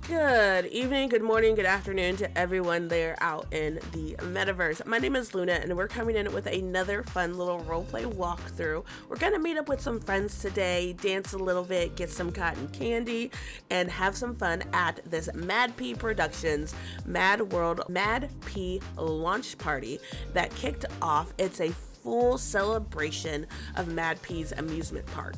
Good evening, good morning, good afternoon to everyone there out in the metaverse. My name is Luna, and we're coming in with another fun little roleplay walkthrough. We're gonna meet up with some friends today, dance a little bit, get some cotton candy, and have some fun at this MadPea Productions Mad World MadPea launch party that kicked off. It's a full celebration of MadPea's amusement park.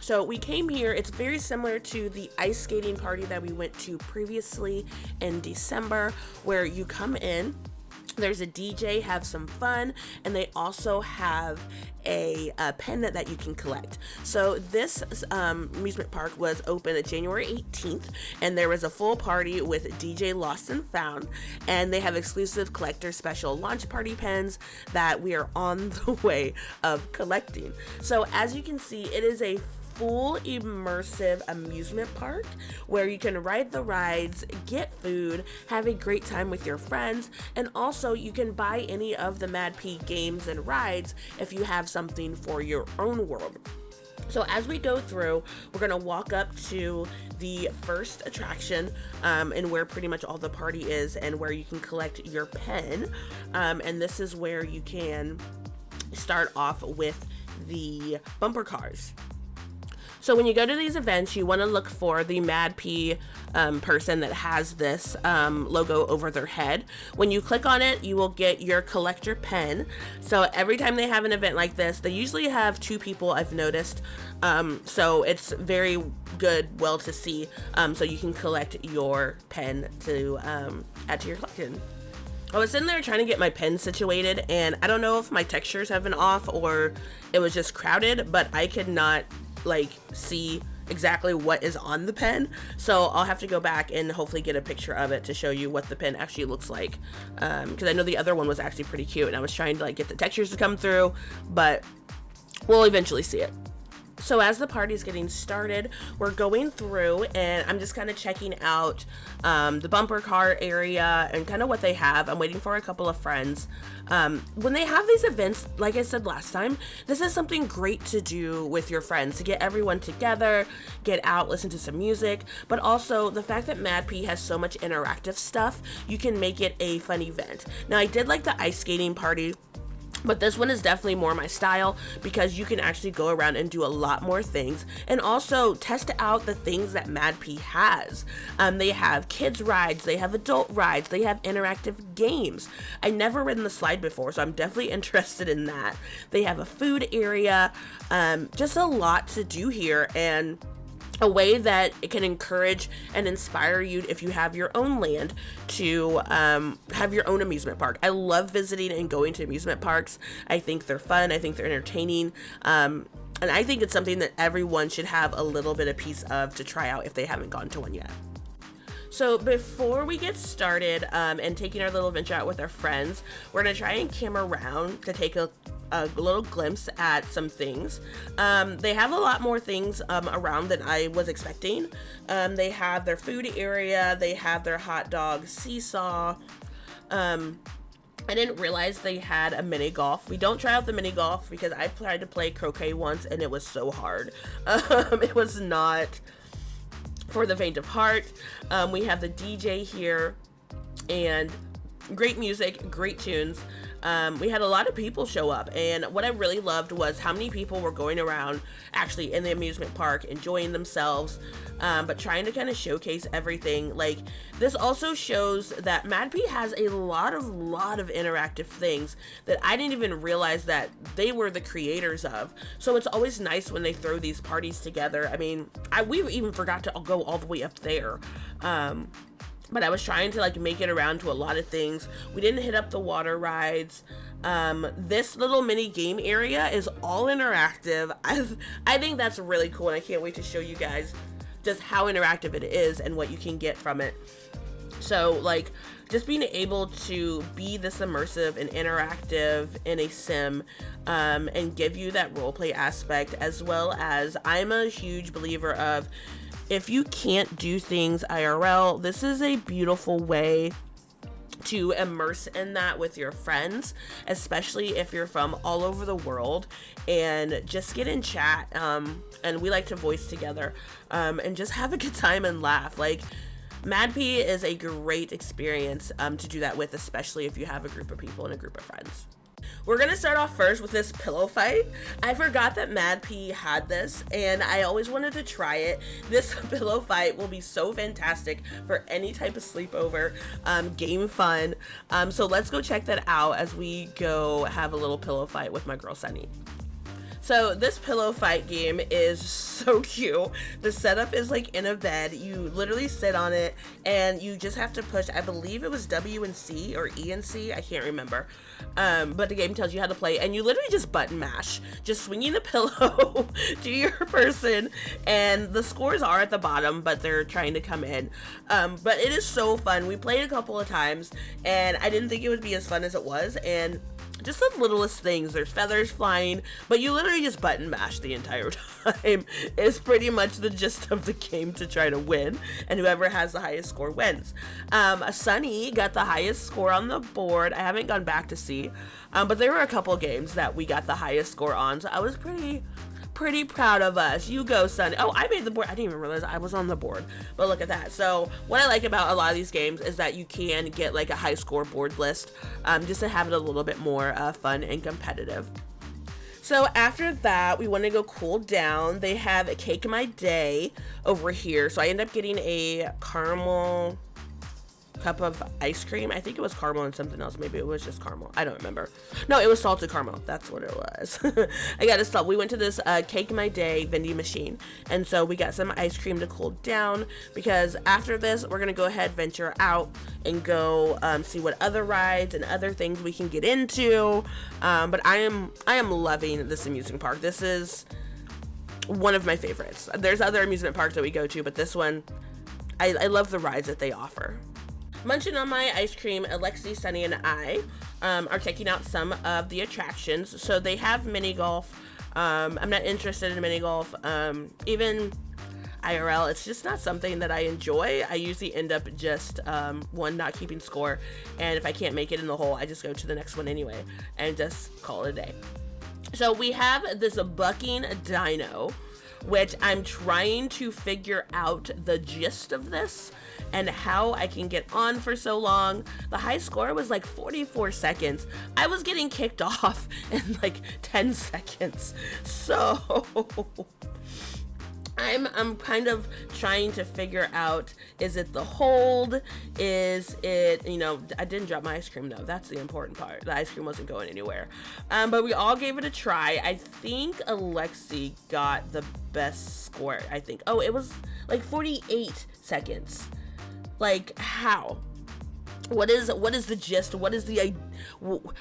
So we came here, it's very similar to the ice skating party that we went to previously in December, where you come in, there's a DJ, have some fun, and they also have a pen that you can collect. So this amusement park was open at January 18th, and there was a full party with DJ Lost and Found, and they have exclusive collector special launch party pens that we are on the way of collecting. So as you can see, it is a full immersive amusement park where you can ride the rides, get food, have a great time with your friends, and also you can buy any of the MadPea games and rides if you have something for your own world. So as we go through, we're gonna walk up to the first attraction and where pretty much all the party is and where you can collect your pen. And this is where you can start off with the bumper cars. So when you go to these events, you want to look for the MadPea person that has this logo over their head. When you click on it, you will get your collector pen. So every time they have an event like this, they usually have 2 people, I've noticed. So it's very good, well to see. So you can collect your pen to add to your collection. I was sitting there trying to get my pen situated, and I don't know if my textures have been off or it was just crowded, but I could not see exactly what is on the pen, so I'll have to go back and hopefully get a picture of it to show you what the pen actually looks like, because I know the other one was actually pretty cute, and I was trying to get the textures to come through, but we'll eventually see it. So as the party's getting started, we're going through and I'm just kind of checking out the bumper car area and kind of what they have. I'm waiting for a couple of friends. When they have these events, like I said last time, this is something great to do with your friends, to get everyone together, get out, listen to some music, but also the fact that MadPea has so much interactive stuff, you can make it a fun event. Now, I did like the ice skating party, but this one is definitely more my style because you can actually go around and do a lot more things and also test out the things that MadPea has. They have kids rides, they have adult rides, they have interactive games. I never ridden the slide before, so I'm definitely interested in that. They have a food area, just a lot to do here, and a way that it can encourage and inspire you if you have your own land to have your own amusement park. I love visiting and going to amusement parks. I think they're fun. I think they're entertaining. And I think it's something that everyone should have a little bit of piece of to try out if they haven't gone to one yet. So before we get started and taking our little venture out with our friends, we're gonna try and camera around to take a little glimpse at some things. They have a lot more things around than I was expecting. They have their food area, they have their hot dog seesaw. I didn't realize they had a mini golf. We don't try out the mini golf because I tried to play croquet once and it was so hard. It was not for the faint of heart. We have the DJ here and great music, great tunes. We had a lot of people show up, and what I really loved was how many people were going around actually in the amusement park enjoying themselves, but trying to kind of showcase everything. This also shows that MadPea has a lot of interactive things that I didn't even realize that they were the creators of. So it's always nice when they throw these parties together. I mean, we even forgot to go all the way up there. But I was trying to make it around to a lot of things. We didn't hit up the water rides. This little mini game area is all interactive. I think that's really cool, and I can't wait to show you guys just how interactive it is and what you can get from it. So just being able to be this immersive and interactive in a sim and give you that roleplay aspect, as well as I'm a huge believer of, if you can't do things IRL, this is a beautiful way to immerse in that with your friends, especially if you're from all over the world, and just get in chat. And we like to voice together and just have a good time and laugh. MadPea is a great experience to do that with, especially if you have a group of people and a group of friends. We're gonna start off first with this pillow fight. I forgot that MadPea had this, and I always wanted to try it. This pillow fight will be so fantastic for any type of sleepover, game fun. So let's go check that out as we go have a little pillow fight with my girl Sunny. So this pillow fight game is so cute. The setup is like in a bed. You literally sit on it and you just have to push, I believe it was W and C or E and C, I can't remember. But the game tells you how to play, and you literally just button mash, just swinging the pillow to your person, and the scores are at the bottom, but they're trying to come in. But it is so fun. We played a couple of times and I didn't think it would be as fun as it was, and just the littlest things. There's feathers flying, but you literally just button mash the entire time. It's pretty much the gist of the game to try to win, and whoever has the highest score wins. Sunny got the highest score on the board. I haven't gone back to see, but there were a couple games that we got the highest score on, so I was pretty proud of us. You go, Sunny. Oh, I made the board. I didn't even realize I was on the board, but look at that. So what I like about a lot of these games is that you can get like a high score board list, just to have it a little bit more fun and competitive. So after that, we want to go cool down. They have a Cake My Day over here. So I end up getting a caramel cup of ice cream. I think it was caramel and something else. Maybe it was just caramel. I don't remember. No, it was salted caramel. That's what it was. I got a salt. We went to this Cake My Day vending machine, and so we got some ice cream to cool down, because after this we're gonna go ahead, venture out, and go see what other rides and other things we can get into. But I am loving this amusement park. This is one of my favorites. There's other amusement parks that we go to, but this one, I love the rides that they offer. Munching on my ice cream, Alexi, Sunny, and I are checking out some of the attractions. So they have mini golf. I'm not interested in mini golf. Even IRL, it's just not something that I enjoy. I usually end up just not keeping score, and if I can't make it in the hole, I just go to the next one anyway and just call it a day. So we have this bucking dino, which I'm trying to figure out the gist of this and how I can get on for so long. The high score was like 44 seconds. I was getting kicked off in like 10 seconds. So I'm kind of trying to figure out, is it the hold? Is it, I didn't drop my ice cream though. That's the important part. The ice cream wasn't going anywhere. But we all gave it a try. I think Alexi got the best score, I think. Oh, it was like 48 seconds. Like, how? What is the gist? What is the,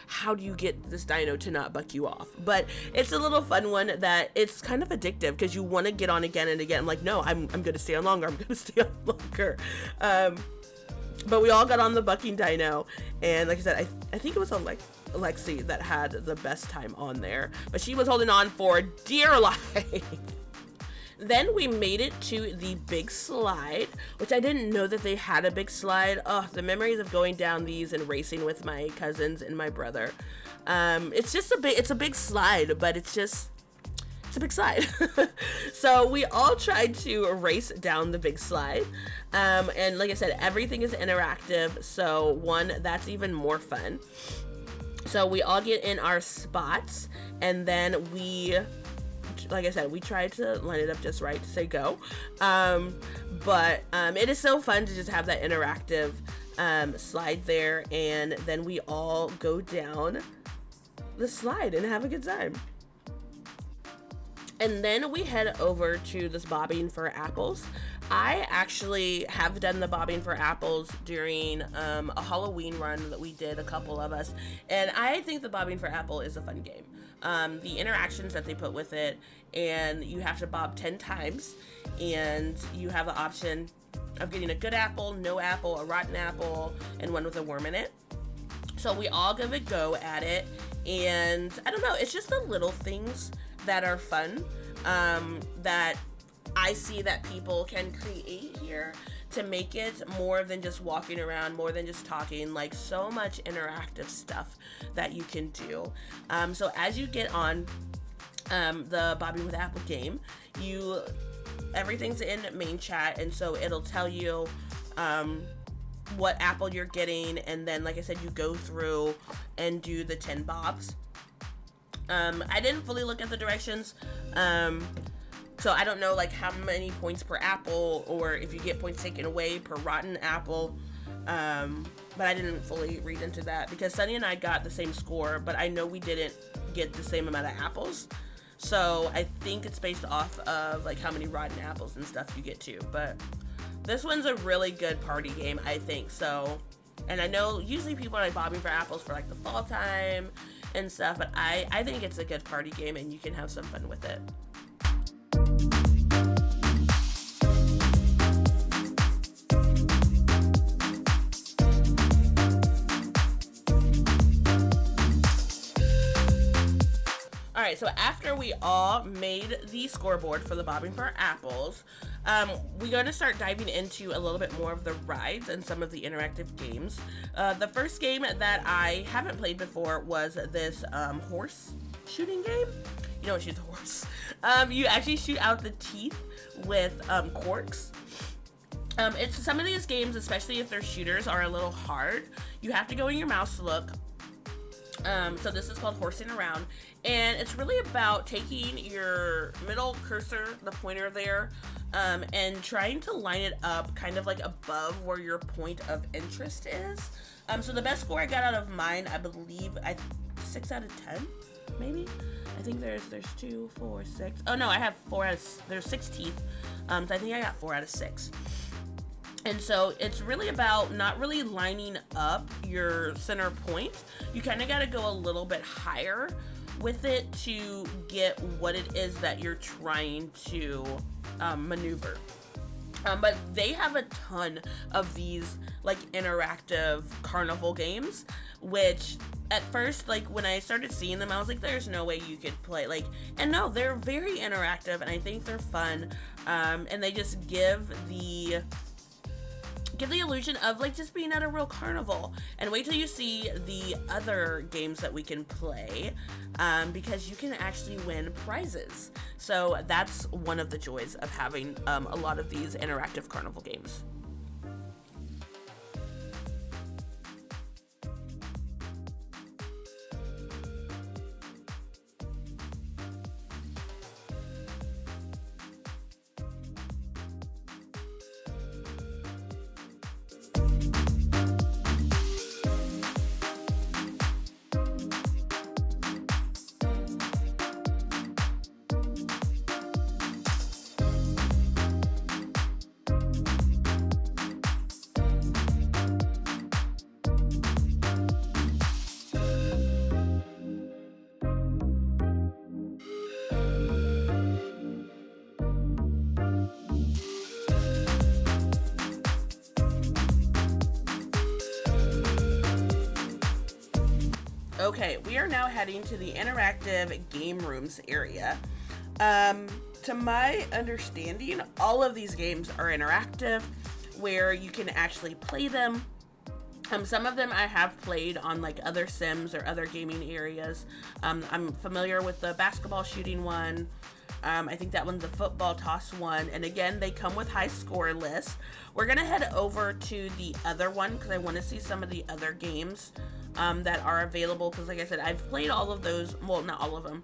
how do you get this dino to not buck you off? But it's a little fun one that it's kind of addictive, because you want to get on again and again. I'm like, no, I'm going to stay on longer. I'm going to stay on longer. But we all got on the bucking dino, and like I said, I think it was Alexi that had the best time on there, but she was holding on for dear life. Then we made it to the big slide, which I didn't know that they had a big slide. Oh, the memories of going down these and racing with my cousins and my brother. It's just it's a big slide, but it's a big slide. So we all tried to race down the big slide. And like I said, everything is interactive. So that's even more fun. So we all get in our spots, and then like I said, we tried to line it up just right to say go. But it is so fun to just have that interactive slide there, and then we all go down the slide and have a good time. And then we head over to this bobbing for apples. I actually have done the bobbing for apples during a Halloween run that we did, a couple of us, and I think the bobbing for apple is a fun game. The interactions that they put with it, and you have to bob 10 times, and you have the option of getting a good apple, no apple, a rotten apple, and one with a worm in it. So we all give a go at it, and I don't know, it's just the little things that are fun, that I see that people can create here to make it more than just walking around, more than just talking, like so much interactive stuff that you can do. So as you get on the Bobbing with Apple game, everything's in main chat, and so it'll tell you what apple you're getting, and then like I said, you go through and do the 10 bobs. I didn't fully look at the directions, so I don't know like how many points per apple, or if you get points taken away per rotten apple, but I didn't fully read into that because Sunny and I got the same score, but I know we didn't get the same amount of apples, so I think it's based off of like how many rotten apples and stuff you get too. But this one's a really good party game, I think. So, and I know usually people are like bobbing for apples for like the fall time and stuff, but I think it's a good party game and you can have some fun with it. Alright, so after we all made the scoreboard for the bobbing for apples, we're going to start diving into a little bit more of the rides and some of the interactive games. The first game that I haven't played before was this horse shooting game. You don't shoot the horse. You actually shoot out the teeth with corks. It's some of these games, especially if they're shooters, are a little hard. You have to go in your mouse look. So this is called Horsing Around, and it's really about taking your middle cursor, the pointer there, and trying to line it up kind of like above where your point of interest is. So the best score I got out of mine, I believe, 6 out of 10, maybe? I think there's 2, 4, 6. Oh no, I have 4 out of, there's 6 teeth. So I think I got 4 out of 6. And so it's really about not really lining up your center point. You kind of got to go a little bit higher with it to get what it is that you're trying to maneuver. But they have a ton of these like interactive carnival games, which at first, like when I started seeing them, I was like, there's no way you could play, like, and no, they're very interactive and I think they're fun. And they just give the illusion of like just being at a real carnival. And wait till you see the other games that we can play, because you can actually win prizes. So that's one of the joys of having a lot of these interactive carnival games. Okay, we are now heading to the interactive game rooms area. To my understanding, all of these games are interactive, where you can actually play them. Some of them I have played on like other Sims or other gaming areas. I'm familiar with the basketball shooting one. I think that one's a football toss one. And again, they come with high score lists. We're going to head over to the other one because I want to see some of the other games that are available. Because like I said, I've played all of those. Well, not all of them.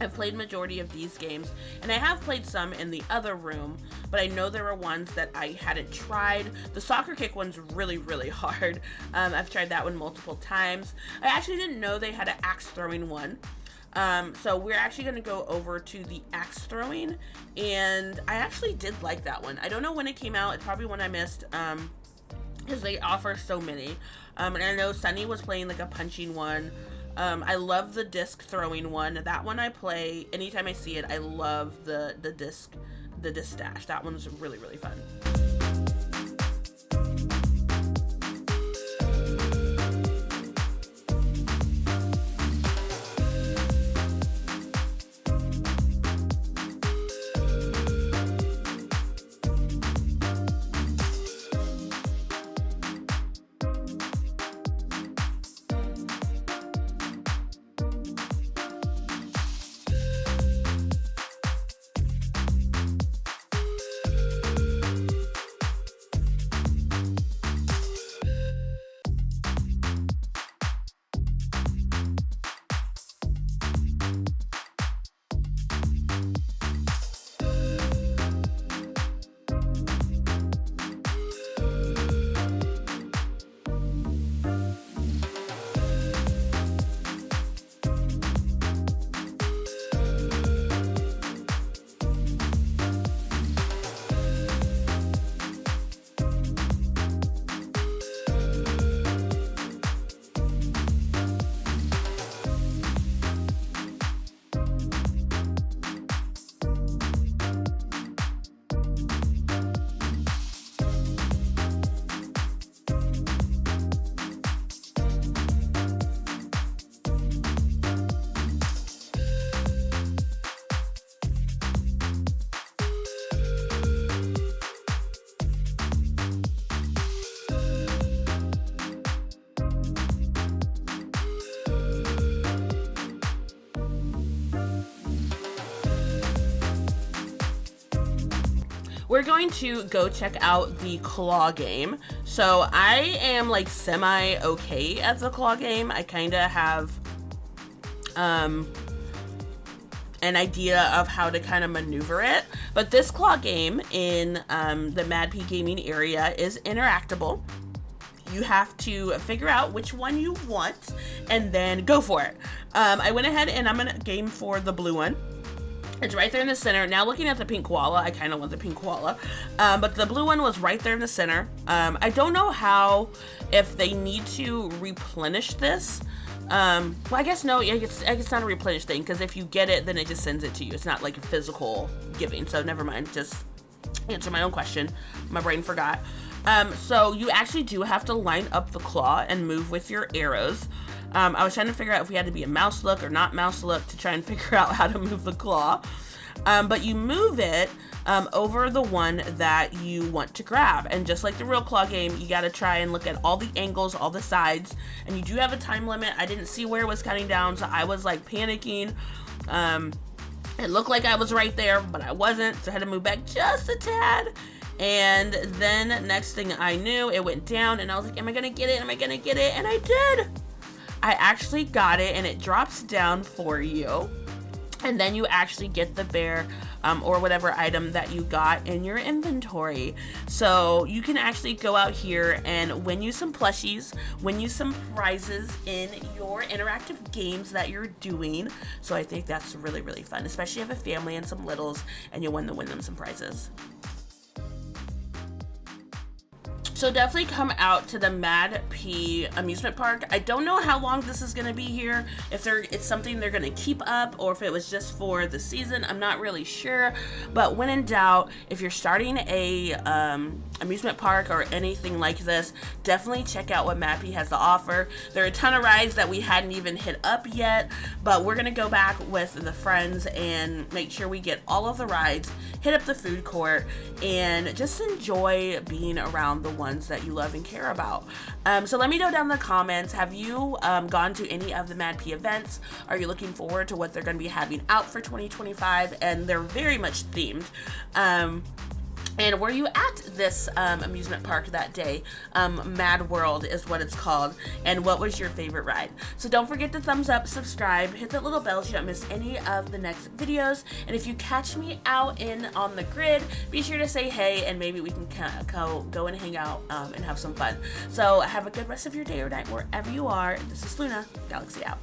I've played majority of these games, and I have played some in the other room, but I know there were ones that I hadn't tried. The soccer kick one's really, really hard. I've tried that one multiple times. I actually didn't know they had an axe throwing one. So we're actually going to go over to the axe throwing, and I actually did like that one. I don't know when it came out. It's probably one I missed, because they offer so many. And I know Sunny was playing like a punching one. I love the disc throwing one. That one I play anytime I see it. I love the disc dash. That one's really, really fun. we're going to go check out the claw game. So I am like semi okay at the claw game. I kind of have an idea of how to kind of maneuver it, but this claw game in the MadPea gaming area is interactable. You have to figure out which one you want and then go for it. I went ahead and I'm gonna game for the blue one. It's right there in the center. Now looking at the pink koala, I kind of want the pink koala, but the blue one was right there in the center. I don't know how, if they need to replenish this. Well, I guess no, it's not a replenish thing, because if you get it, then it just sends it to you. It's not like a physical giving, so never mind. Just answer my own question. My brain forgot. So you actually do have to line up the claw and move with your arrows. I was trying to figure out if we had to be a mouse look or not mouse look to try and figure out how to move the claw. But you move it over the one that you want to grab. And just like the real claw game, you got to try and look at all the angles, all the sides. And you do have a time limit. I didn't see where it was counting down, so I was like panicking. It looked like I was right there, but I wasn't. So I had to move back just a tad. And then next thing I knew, it went down and I was like, am I going to get it? Am I going to get it? And I did. I actually got it, and it drops down for you. And then you actually get the bear or whatever item that you got in your inventory. So you can actually go out here and win you some plushies, win you some prizes in your interactive games that you're doing. So I think that's really, really fun, especially if you have a family and some littles and you want to win them some prizes. So definitely come out to the MadPea Amusement Park. I don't know how long this is gonna be here, if it's something they're gonna keep up or if it was just for the season. I'm not really sure, but when in doubt, if you're starting a amusement park or anything like this, definitely check out what MadPea has to offer. There are a ton of rides that we hadn't even hit up yet, but we're gonna go back with the friends and make sure we get all of the rides, hit up the food court, and just enjoy being around the ones that you love and care about. So let me know down in the comments, have you gone to any of the MadPea events? Are you looking forward to what they're going to be having out for 2025? And they're very much themed. And were you at this amusement park that day? Mad World is what it's called. And what was your favorite ride? So don't forget to thumbs up, subscribe, hit that little bell so you don't miss any of the next videos. And if you catch me out on the grid, be sure to say hey, and maybe we can go and hang out and have some fun. So have a good rest of your day or night wherever you are. This is Luna, Galaxy out.